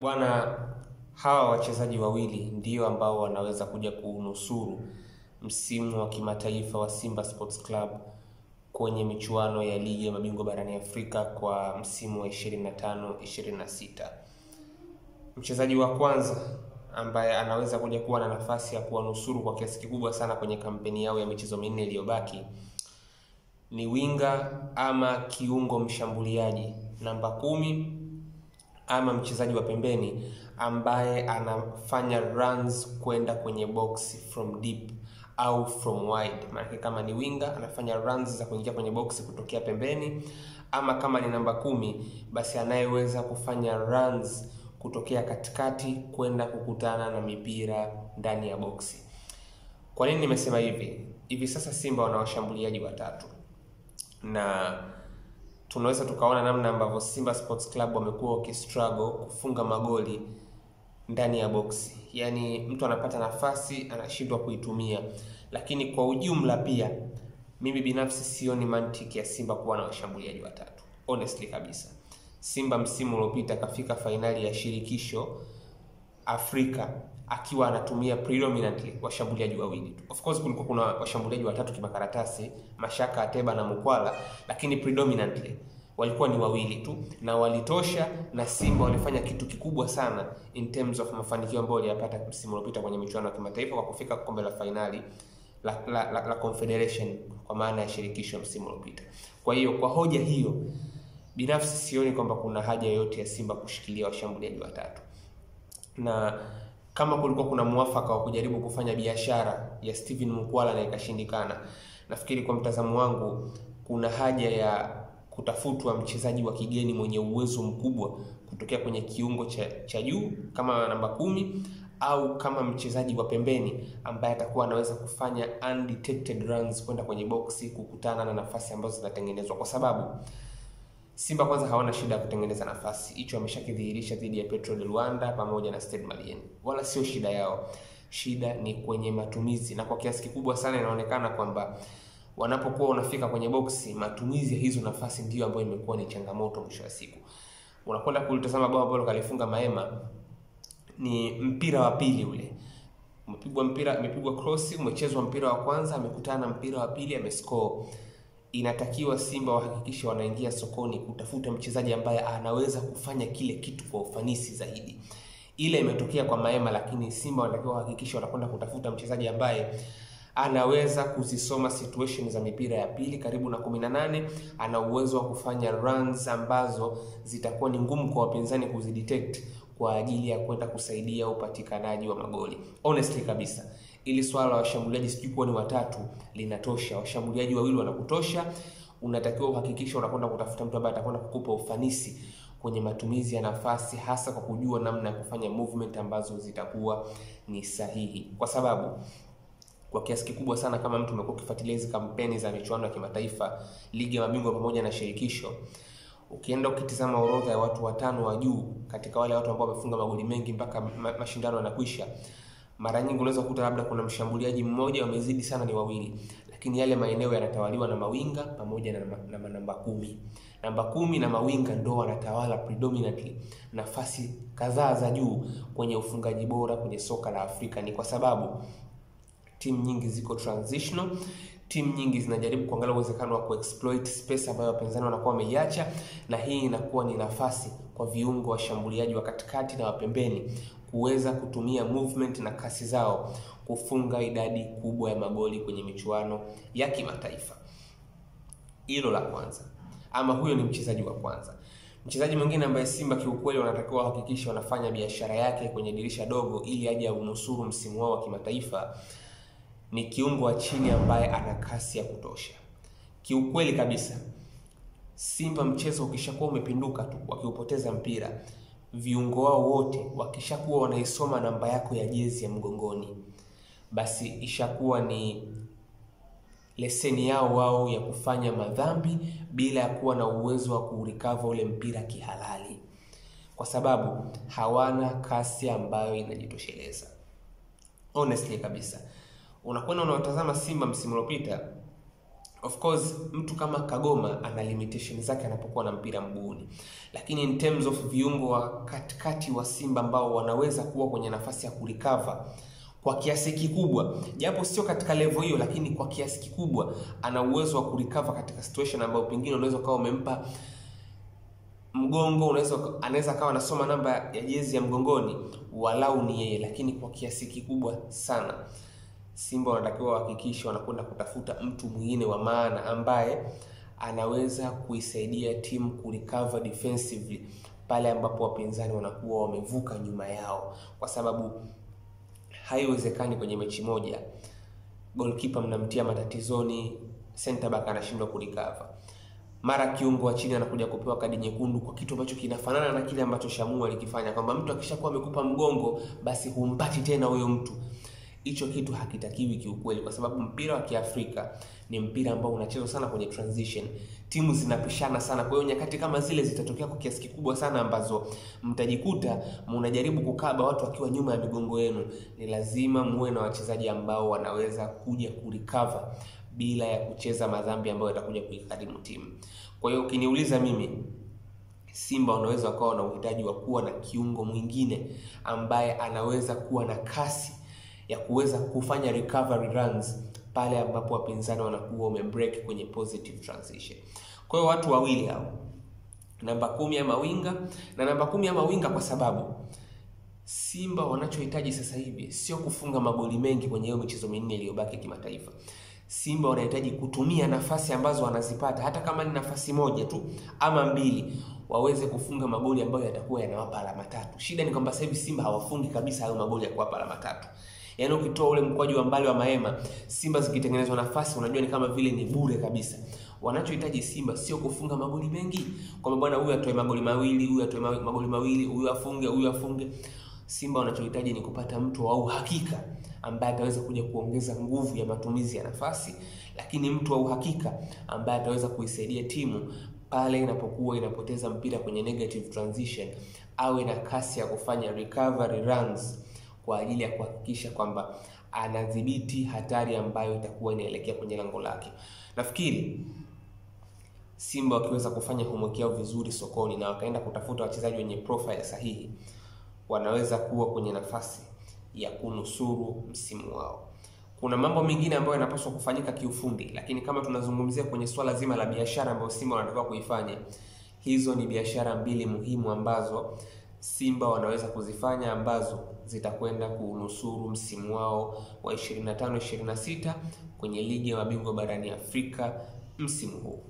Bwana, hawa wachezaji wawili ndio ambao wanaweza kuja kunusuru msimu wa kimataifa wa Simba Sports Club kwenye michuano ya ligi ya mabingwa barani Afrika kwa msimu wa 25-26. Mchezaji wa kwanza ambaye anaweza kuja kuwa na nafasi ya kuwanusuru kwa kiasi kikubwa sana kwenye kampeni yao ya michezo minne iliyobaki ni winga ama kiungo mshambuliaji namba 10 ama mchezaji wa pembeni ambaye anafanya runs kwenda kwenye box from deep au from wide. Maana kama ni winga anafanya runs za kuingia kwenye box kutokea pembeni, ama kama ni namba 10 basi anayeweza kufanya runs kutokea katikati kwenda kukutana na mipira ndani ya boxi. Kwa nini nimesema hivi? Hivi sasa Simba wana washambuliaji watatu, na tunaweza tukaona namna ambavyo Simba Sports Club wamekuwa wakistruggle kufunga magoli ndani ya boxi. Yaani mtu anapata nafasi anashindwa kuitumia. Lakini kwa ujumla pia mimi binafsi sioni mantiki ya Simba kuwa na washambuliaji watatu. Honestly kabisa. Simba msimu uliopita kafika fainali ya shirikisho Afrika akiwa anatumia predominantly washambuliaji wawili. Of course kulikuwa kuna washambuliaji watatu kimakaratasi, Mashaka, Ateba na Mukwala, lakini predominantly walikuwa ni wawili tu na walitosha, na Simba walifanya kitu kikubwa sana in terms of mafanikio ambayo waliyapata msimu uliopita kwenye michuano ya kimataifa kwa kufika kombe la finali la Confederation kwa maana ya shirikisho msimu uliopita. Kwa hiyo kwa hoja hiyo binafsi sioni kwamba kuna haja yoyote ya Simba kushikilia washambuliaji watatu. Na kama kulikuwa kuna muafaka wa kujaribu kufanya biashara ya Steven Mukwala na ikashindikana, nafikiri kwa mtazamo wangu kuna haja ya kutafutwa mchezaji wa kigeni mwenye uwezo mkubwa kutokea kwenye kiungo cha juu kama namba 10 au kama mchezaji wa pembeni ambaye atakuwa anaweza kufanya undetected runs kwenda kwenye boxi kukutana na nafasi ambazo zinatengenezwa, kwa sababu Simba kwanza hawana shida ya kutengeneza nafasi. Hicho ameshakidhihirisha dhidi ya Petro de Luanda pamoja na Stade Malien. Wala sio shida yao. Shida ni kwenye matumizi, na kwa kiasi kikubwa sana inaonekana kwamba wanapokuwa unafika kwenye boxi, matumizi ya hizo nafasi ndio ambayo imekuwa ni changamoto mwisho wa siku. Unakwenda kulitazama bao ambalo kalifunga Maema, ni mpira wa pili ule. Umepigwa cross, umechezwa mpira wa kwanza, amekutana na mpira wa pili, amescore. Inatakiwa Simba wahakikishe wanaingia sokoni kutafuta mchezaji ambaye anaweza kufanya kile kitu kwa ufanisi zaidi. Ile imetokea kwa Maema, lakini Simba wanatakiwa wahakikishe wanakwenda kutafuta mchezaji ambaye anaweza kuzisoma situation za mipira ya pili karibu na 18, ana uwezo wa kufanya runs ambazo zitakuwa ni ngumu kwa wapinzani kuzidetect kwa ajili ya kwenda kusaidia upatikanaji wa magoli. Honestly kabisa, ili swala la washambuliaji sijui kuwa ni watatu linatosha. Washambuliaji wawili wanakutosha. Unatakiwa uhakikisha unakwenda kutafuta mtu ambaye atakwenda kukupa ufanisi kwenye matumizi ya nafasi, hasa kwa kujua namna ya kufanya movement ambazo zitakuwa ni sahihi. Kwa sababu kwa kiasi kikubwa sana kama mtu umekuwa ukifuatilia hizo kampeni za michuano ya kimataifa, ligi ya mabingwa pamoja na shirikisho, ukienda ukitizama orodha ya watu watano wa juu katika wale watu ambao wamefunga magoli mengi mpaka mashindano yanakwisha, mara nyingi unaweza kukuta labda kuna mshambuliaji mmoja, wamezidi sana ni wawili, lakini yale maeneo yanatawaliwa na mawinga pamoja na namba 10. Namba 10 na mawinga ndio wanatawala predominantly nafasi kadhaa za juu kwenye ufungaji bora kwenye soka la Afrika. Ni kwa sababu timu nyingi ziko transitional, timu nyingi zinajaribu kuangalia uwezekano wa kuexploit space ambayo wapinzani wanakuwa wameiacha, na hii inakuwa ni nafasi kwa viungo washambuliaji wa katikati na wa pembeni kuweza kutumia movement na kasi zao kufunga idadi kubwa ya magoli kwenye michuano ya kimataifa. Hilo la kwanza. Ama huyo ni mchezaji wa kwanza. Mchezaji mwingine ambaye Simba kiukweli wanatakiwa hakikisha wanafanya biashara yake kwenye dirisha dogo ili aje unusuru msimu wao wa kimataifa ni kiungo wa chini ambaye ana kasi ya kutosha. Kiukweli kabisa, Simba mchezo ukishakuwa umepinduka tu, wakiupoteza mpira, viungo wao wote wakishakuwa wanaisoma namba yako ya jezi ya mgongoni, basi ishakuwa ni leseni yao wao ya kufanya madhambi bila ya kuwa na uwezo wa kurecover ule mpira kihalali, kwa sababu hawana kasi ambayo inajitosheleza. Honestly kabisa, unakwenda unawatazama Simba msimu uliopita, Of course mtu kama Kagoma ana limitation zake anapokuwa na mpira mguuni, lakini in terms of viungo wa katikati wa Simba ambao wanaweza kuwa kwenye nafasi ya kurecover kwa kiasi kikubwa, japo sio katika level hiyo, lakini kwa kiasi kikubwa ana uwezo wa kurecover katika situation ambayo pengine unaweza kawa umempa mgongo, anaweza kawa anasoma namba ya jezi ya mgongoni, walau ni yeye, lakini kwa kiasi kikubwa sana Simba wanatakiwa wahakikishe wanakwenda kutafuta mtu mwingine wa maana ambaye anaweza kuisaidia timu kurecover defensively pale ambapo wapinzani wanakuwa wamevuka nyuma yao, kwa sababu haiwezekani kwenye mechi moja goalkeeper mnamtia matatizoni, center back anashindwa kurecover, mara kiungo wa chini anakuja kupewa kadi nyekundu kwa kitu ambacho kinafanana na kile ambacho Shamu alikifanya, kwamba mtu akishakuwa amekupa mgongo basi humpati tena huyo mtu. Hicho kitu hakitakiwi kiukweli, kwa sababu mpira wa Kiafrika ni mpira ambao unachezwa sana kwenye transition. Timu zinapishana sana, kwa hiyo nyakati kama zile zitatokea kwa kiasi kikubwa sana ambazo mtajikuta mnajaribu kukaba watu wakiwa nyuma ya migongo yenu. Ni lazima muwe na wachezaji ambao wanaweza kuja kurecover bila ya kucheza madhambi ambayo yatakuja kuikarimu timu. Kwa hiyo ukiniuliza mimi, Simba wanaweza wakawa na uhitaji wa kuwa na kiungo mwingine ambaye anaweza kuwa na kasi ya kuweza kufanya recovery runs pale ambapo wapinzani wanakuwa wamebreak kwenye positive transition. Kwa hiyo watu wawili hao, namba 10 ya Mawinga na namba 10 ya Mawinga, kwa sababu Simba wanachohitaji sasa hivi sio kufunga magoli mengi kwenye hiyo michezo minne iliyobaki kimataifa. Simba wanahitaji kutumia nafasi ambazo wanazipata, hata kama ni nafasi moja tu ama mbili, waweze kufunga magoli ambayo yatakuwa yanawapa alama 3. Shida ni kwamba sasa hivi Simba hawafungi kabisa hayo magoli ya kuwapa alama 3. Yaani ukitoa ule mkwaju wa mbali wa Mahema, Simba zikitengenezwa nafasi unajua ni kama vile ni bure kabisa. Wanachohitaji Simba sio kufunga magoli mengi, kwamba bwana huyu atoe magoli mawili, huyu atoe magoli mawili, huyu afunge. Simba wanachohitaji ni kupata mtu wa uhakika ambaye ataweza kuja kuongeza nguvu ya matumizi ya nafasi, lakini mtu wa uhakika ambaye ataweza kuisaidia timu pale inapokuwa inapoteza mpira kwenye negative transition, awe na kasi ya kufanya recovery runs kwa ajili ya kuhakikisha kwamba anadhibiti hatari ambayo itakuwa inaelekea kwenye lango lake. Nafikiri Simba wakiweza kufanya homework yao vizuri sokoni na wakaenda kutafuta wachezaji wenye profile sahihi, wanaweza kuwa kwenye nafasi ya kunusuru msimu wao. Kuna mambo mengine ambayo yanapaswa kufanyika kiufundi, lakini kama tunazungumzia kwenye swala zima la biashara ambayo Simba wanataka kuifanya, hizo ni biashara mbili muhimu ambazo Simba wanaweza kuzifanya, ambazo zitakwenda kunusuru msimu wao wa 25-26 kwenye ligi ya mabingwa barani Afrika msimu huu.